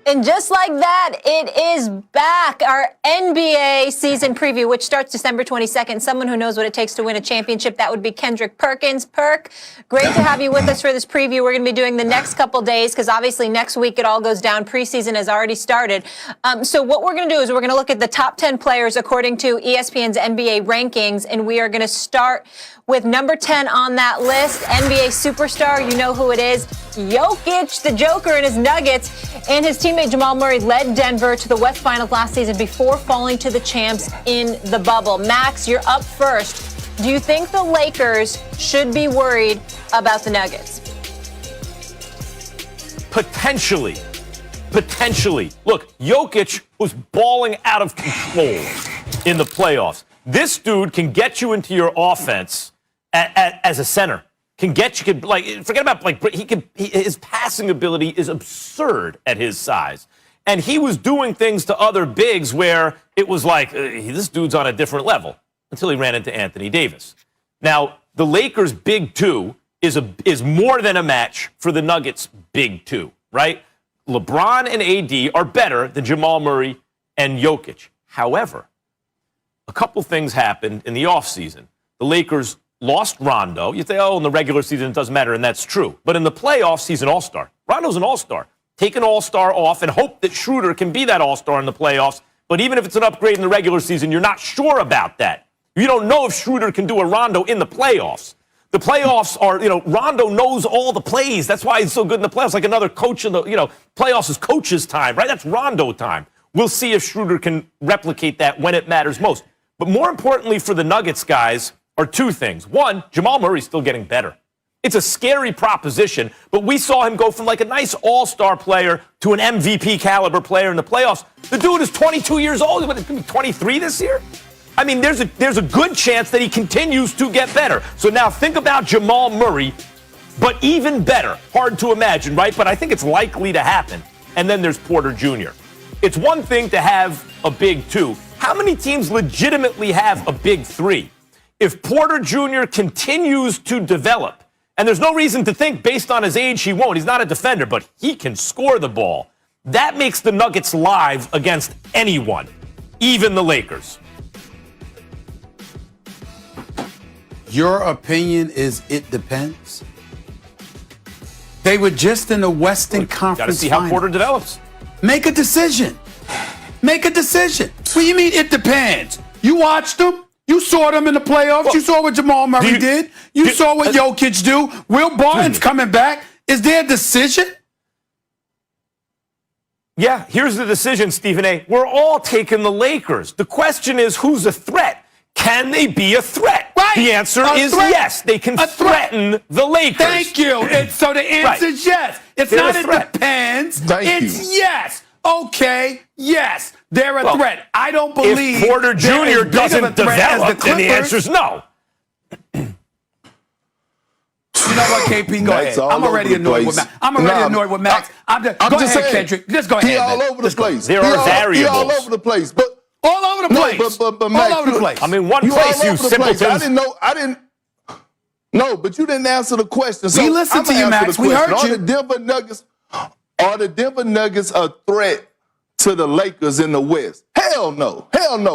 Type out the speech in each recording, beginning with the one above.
And just like that, it is back. Our NBA season preview, which starts December 22nd. Someone who knows what it takes to win a championship, that would be Kendrick Perkins. Perk, great to have you with us for this preview. We're going to be doing the next couple days because obviously next week it all goes down. Preseason has already started. So what we're going to do is we're going to look at the top 10 players according to ESPN's NBA rankings, and we are going to start with number 10 on that list, NBA superstar. You know who it is. Jokic, the Joker, and his Nuggets, and his teammate Jamal Murray led Denver to the West Finals last season before falling to the champs in the bubble. Max, you're up first. Do you think the Lakers should be worried about the Nuggets? Potentially. Look, Jokic was balling out of control in the playoffs. This dude can get you into your offense as a center. Forget about, his passing ability is absurd at his size. And he was doing things to other bigs where it was like, this dude's on a different level, until he ran into Anthony Davis. Now, the Lakers' big two is more than a match for the Nuggets' big two, right? LeBron and AD are better than Jamal Murray and Jokic. However, a couple things happened in the offseason. The Lakers lost Rondo. You say, in the regular season it doesn't matter, and that's true. But in the playoffs, he's an all-star. Rondo's an all-star. Take an all-star off and hope that Schroeder can be that all-star in the playoffs. But even if it's an upgrade in the regular season, you're not sure about that. You don't know if Schroeder can do a Rondo in the playoffs. The playoffs are, Rondo knows all the plays. That's why he's so good in the playoffs, like another coach in the, playoffs is coach's time, right? That's Rondo time. We'll see if Schroeder can replicate that when it matters most. But more importantly for the Nuggets guys are two things. One, Jamal Murray's still getting better. It's a scary proposition, but we saw him go from like a nice all-star player to an MVP caliber player in the playoffs. The dude is 22 years old. He's going to be 23 this year? I mean, there's a good chance that he continues to get better. So now think about Jamal Murray, but even better. Hard to imagine, right? But I think it's likely to happen. And then there's Porter Jr. It's one thing to have a big two. How many teams legitimately have a big three? If Porter Jr. continues to develop, and there's no reason to think based on his age he won't. He's not a defender, but he can score the ball. That makes the Nuggets live against anyone, even the Lakers. Your opinion is it depends? They were just in the Western Conference Got to see how Porter develops. Make a decision. Make a decision. What do you mean it depends? You watched them. You saw them in the playoffs. Well, you saw what Jamal Murray did. You saw what Jokic do. Will Barton's coming back. Is there a decision? Yeah, here's the decision, Stephen A. We're all taking the Lakers. The question is, who's a threat? Can they be a threat? Right. The answer is yes. They can threaten the Lakers. Thank you. So the answer is yes. It's They're not a it threat. depends. It's yes. Okay, yes. They're a threat. I don't believe if Porter Jr. doesn't develop, then the answer is no. You know what, KP? Go ahead. I'm already annoyed with Max. Go ahead, saying, Kendrick. Just go ahead. He all over the place. There are variables. He all over the place. But all over the place. But Max, all over the place. I mean, one place, you simpletons. I didn't. No, but you didn't answer the question. So we listened to you, Max. We heard you. Are the Denver Nuggets a threat to the Lakers in the West? Hell no.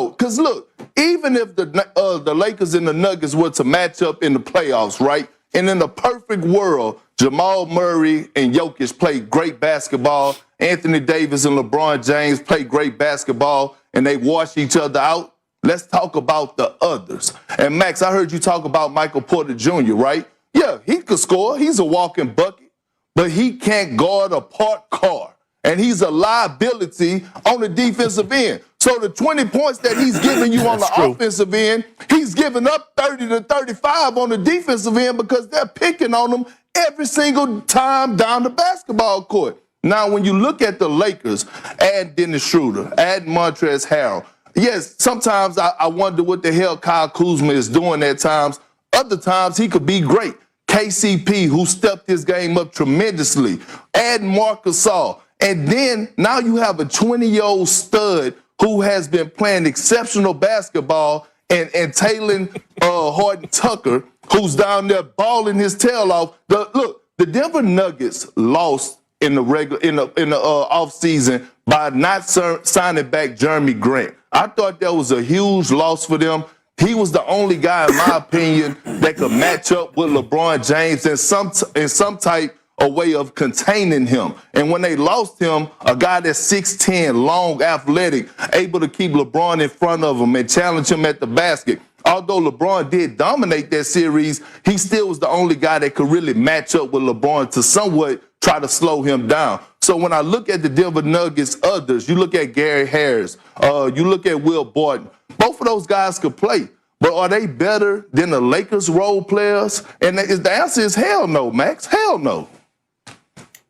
Because look, even if the Lakers and the Nuggets were to match up in the playoffs, right? And in the perfect world, Jamal Murray and Jokic play great basketball. Anthony Davis and LeBron James play great basketball, and they wash each other out. Let's talk about the others. And Max, I heard you talk about Michael Porter Jr., right? Yeah, he could score. He's a walking bucket, but he can't guard a parked car. And he's a liability on the defensive end. So the 20 points that he's giving you on the offensive end, he's giving up 30 to 35 on the defensive end because they're picking on him every single time down the basketball court. Now, when you look at the Lakers, add Dennis Schroeder, add Montrezl Harrell, yes, sometimes I wonder what the hell Kyle Kuzma is doing at times. Other times he could be great. KCP, who stepped his game up tremendously. Add Marc Gasol. And then now you have a 20-year-old stud who has been playing exceptional basketball and Talen Horton-Tucker, who's down there balling his tail off. The Denver Nuggets lost in the off season by not signing back Jeremy Grant. I thought that was a huge loss for them. He was the only guy, in my opinion, that could match up with LeBron James in some type of way of containing him. And when they lost him, a guy that's 6'10", long, athletic, able to keep LeBron in front of him and challenge him at the basket. Although LeBron did dominate that series, he still was the only guy that could really match up with LeBron to somewhat try to slow him down. So when I look at the Denver Nuggets, others, you look at Gary Harris, you look at Will Barton, both of those guys could play. But are they better than the Lakers role players? And the answer is hell no, Max. Hell no.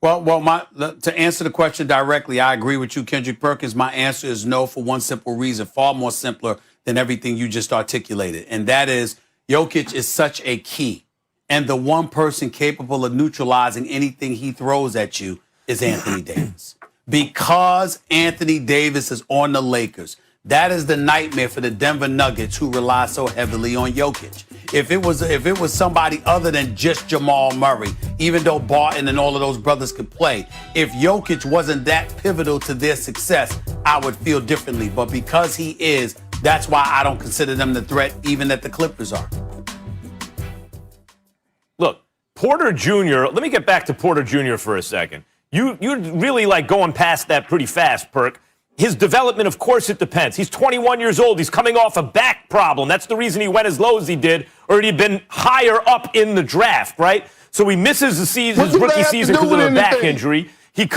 Well, to answer the question directly, I agree with you, Kendrick Perkins. My answer is no for one simple reason, far more simpler than everything you just articulated. And that is Jokic is such a key. And the one person capable of neutralizing anything he throws at you is Anthony Davis. Because Anthony Davis is on the Lakers, that is the nightmare for the Denver Nuggets, who rely so heavily on Jokic. If it was somebody other than just Jamal Murray, even though Barton and all of those brothers could play, if Jokic wasn't that pivotal to their success, I would feel differently. But because he is, that's why I don't consider them the threat, even that the Clippers are. Look, Porter Jr., let me get back to Porter Jr. for a second. You're really like going past that pretty fast, Perk. His development, of course, it depends. He's 21 years old. He's coming off a back problem. That's the reason he went as low as he did, or he'd been higher up in the draft, right? So he misses the season, his rookie season because of a back injury. He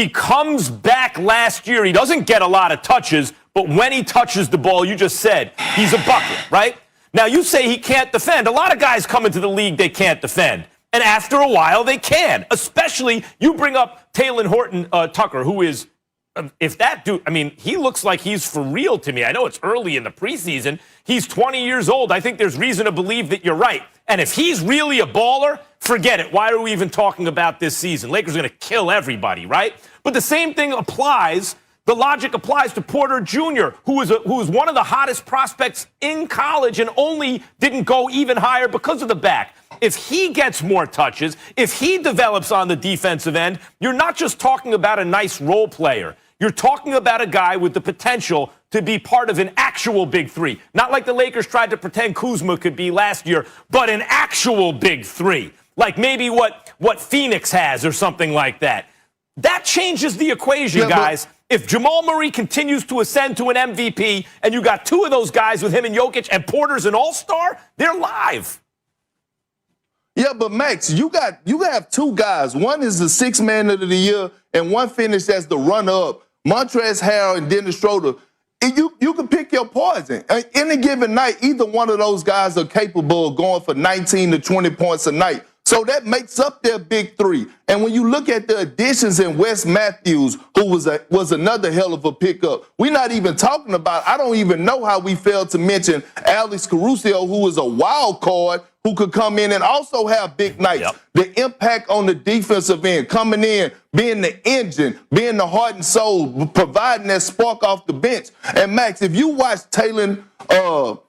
comes back last year. He doesn't get a lot of touches, but when he touches the ball, you just said, he's a bucket, right? Now, you say he can't defend. A lot of guys come into the league, they can't defend. And after a while, they can. Especially, you bring up Taylor Horton Tucker, who is... If that dude, I mean, he looks like he's for real to me. I know it's early in the preseason. He's 20 years old. I think there's reason to believe that you're right. And if he's really a baller, forget it. Why are we even talking about this season? Lakers are going to kill everybody, right? But the same thing applies. The logic applies to Porter Jr., who is one of the hottest prospects in college and only didn't go even higher because of the back. If he gets more touches, if he develops on the defensive end, you're not just talking about a nice role player. You're talking about a guy with the potential to be part of an actual big three. Not like the Lakers tried to pretend Kuzma could be last year, but an actual big three. Like maybe what Phoenix has or something like that. That changes the equation, guys. If Jamal Murray continues to ascend to an MVP and you got two of those guys with him and Jokic and Porter's an all-star, they're live. Yeah, but Max, you have two guys. One is the sixth man of the year, and one finished as the runner-up. Montrezl Harrell and Dennis Schroeder. You can pick your poison. Any given night, either one of those guys are capable of going for 19 to 20 points a night. So that makes up their big three. And when you look at the additions in Wes Matthews, who was another hell of a pickup, we're not even talking about, I don't even know how we failed to mention Alex Caruso, who was a wild card, who could come in and also have big nights. Yep. The impact on the defensive end, coming in, being the engine, being the heart and soul, providing that spark off the bench. And Max, if you watch Taylor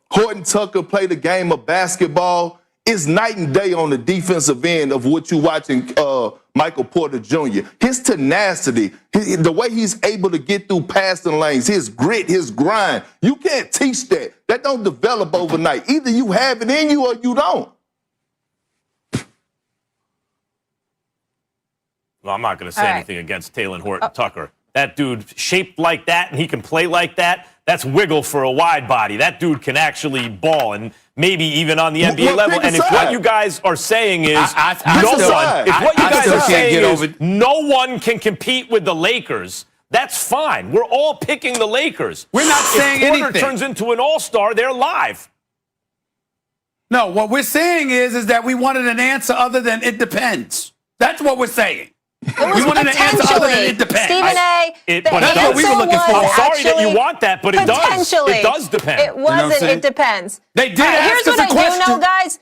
Horton Tucker play the game of basketball, it's night and day on the defensive end of what you're watching Michael Porter Jr. His tenacity, the way he's able to get through passing lanes, his grit, his grind. You can't teach that. That don't develop overnight. Either you have it in you or you don't. Well, I'm not going to say anything against Taylor Horton Tucker. That dude shaped like that and he can play like that. That's wiggle for a wide body. That dude can actually ball and maybe even on the NBA level. And if what you guys are saying is no one can compete with the Lakers, that's fine. We're all picking the Lakers. We're not saying anything. If Porter turns into an all-star, they're live. No, what we're saying is that we wanted an answer other than it depends. That's what we're saying. We wanted an answer other than it depends. Stephen A. That's what we were looking for. I'm sorry that you want that, but it does. It does depend. It wasn't. It depends. They did ask us a question. Here's what I do know, guys.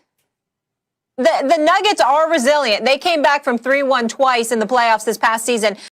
The Nuggets are resilient. They came back from 3-1 twice in the playoffs this past season.